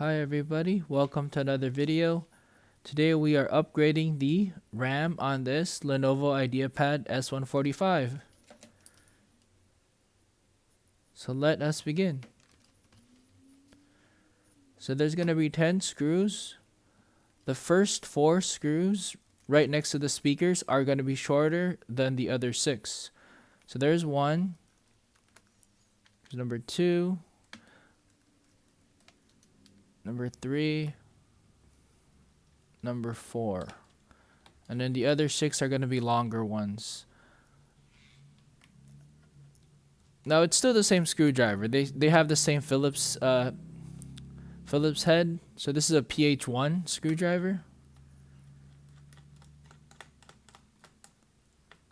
Hi everybody, welcome to another video. Today we are upgrading the RAM on this Lenovo Ideapad S145. So let us begin. So there's going to be 10 screws. The first 4 screws right next to the speakers are going to be shorter than the other 6. So there's one, there's number 2, number 3, number 4. And then the other 6 are going to be longer ones. Now it's still the same screwdriver. They have the same Phillips head. So this is a PH1 screwdriver.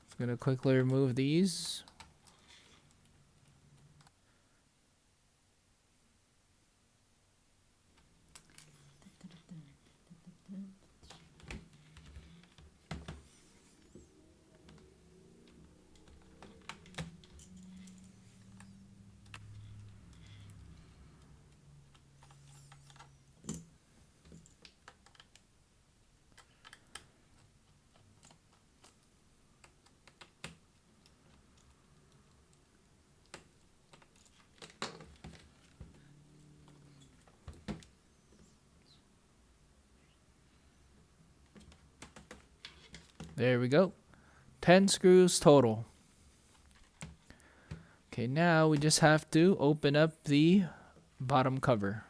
Just gonna quickly remove these. There we go. 10 screws total. Okay, now we just have to open up the bottom cover.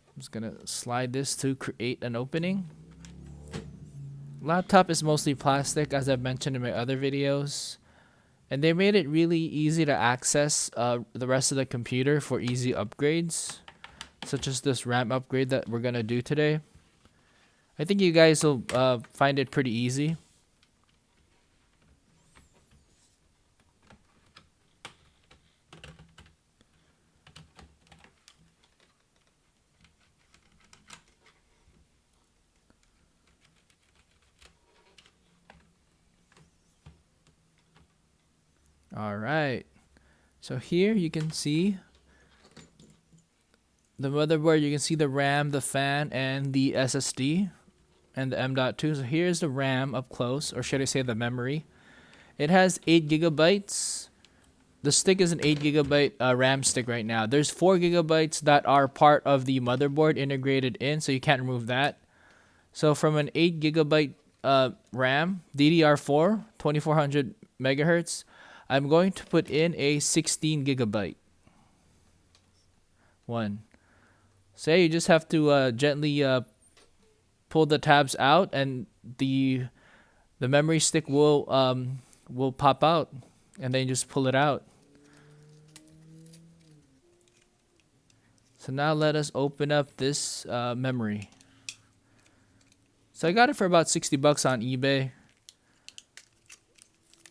I'm just gonna slide this to create an opening. Laptop is mostly plastic, as I've mentioned in my other videos. And they made it really easy to access the rest of the computer for easy upgrades, such as this RAM upgrade that we're gonna do today. I think you guys will find it pretty easy. Alright, so here you can see the motherboard, you can see the RAM, the fan, and the SSD, and the M.2. So here's the RAM up close, or should I say the memory. It has 8 gigabytes. The stick is an 8 gigabyte RAM stick right now. There's 4 gigabytes that are part of the motherboard integrated in, so you can't remove that. So from an 8 gigabyte RAM, DDR4, 2400 megahertz, I'm going to put in a 16 gigabyte one. So you just have to gently pull the tabs out, and the memory stick will pop out, and then you just pull it out. So now let us open up this memory. So I got it for about 60 bucks on eBay.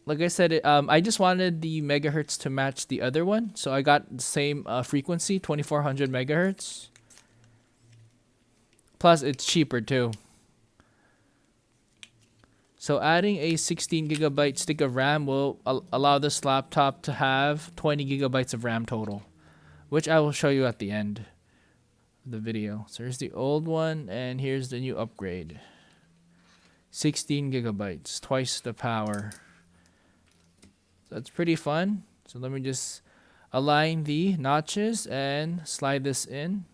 Like I said, I just wanted the megahertz to match the other one, so I got the same frequency, 2400 megahertz. Plus, it's cheaper too. So adding a 16 gigabyte stick of RAM will allow this laptop to have 20 gigabytes of RAM total, which I will show you at the end of the video. So here's the old one, and here's the new upgrade. 16 gigabytes, twice the power. So that's pretty fun. So let me just align the notches and slide this in.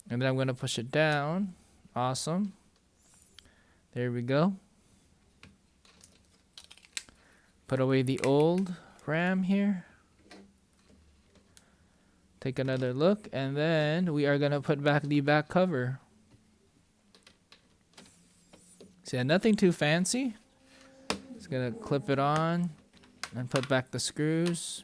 And then I'm going to push it down. Awesome. There we go. Put away the old RAM here. Take another look, and then we are going to put back the back cover. So yeah, nothing too fancy. Just going to clip it on and put back the screws.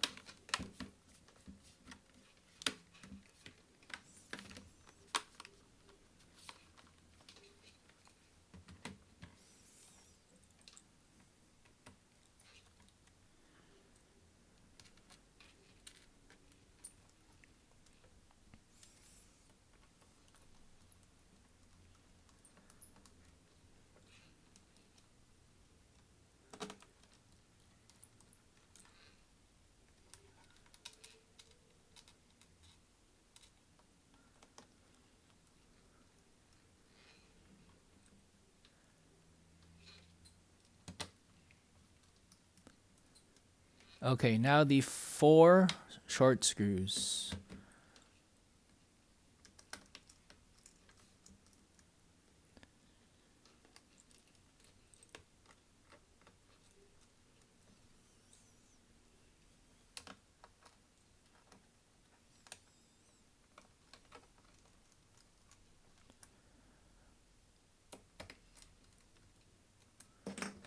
Okay, now the 4 short screws.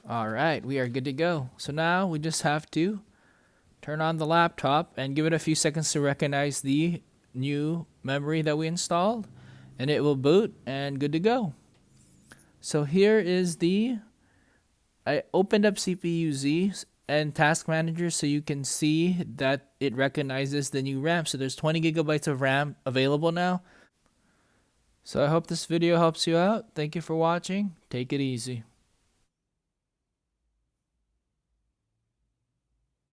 All right, we are good to go. So now we just have to turn on the laptop and give it a few seconds to recognize the new memory that we installed, and it will boot and good to go. So here is I opened up CPU-Z and Task Manager so you can see that it recognizes the new RAM. So there's 20 gigabytes of RAM available now. So I hope this video helps you out. Thank you for watching. Take it easy.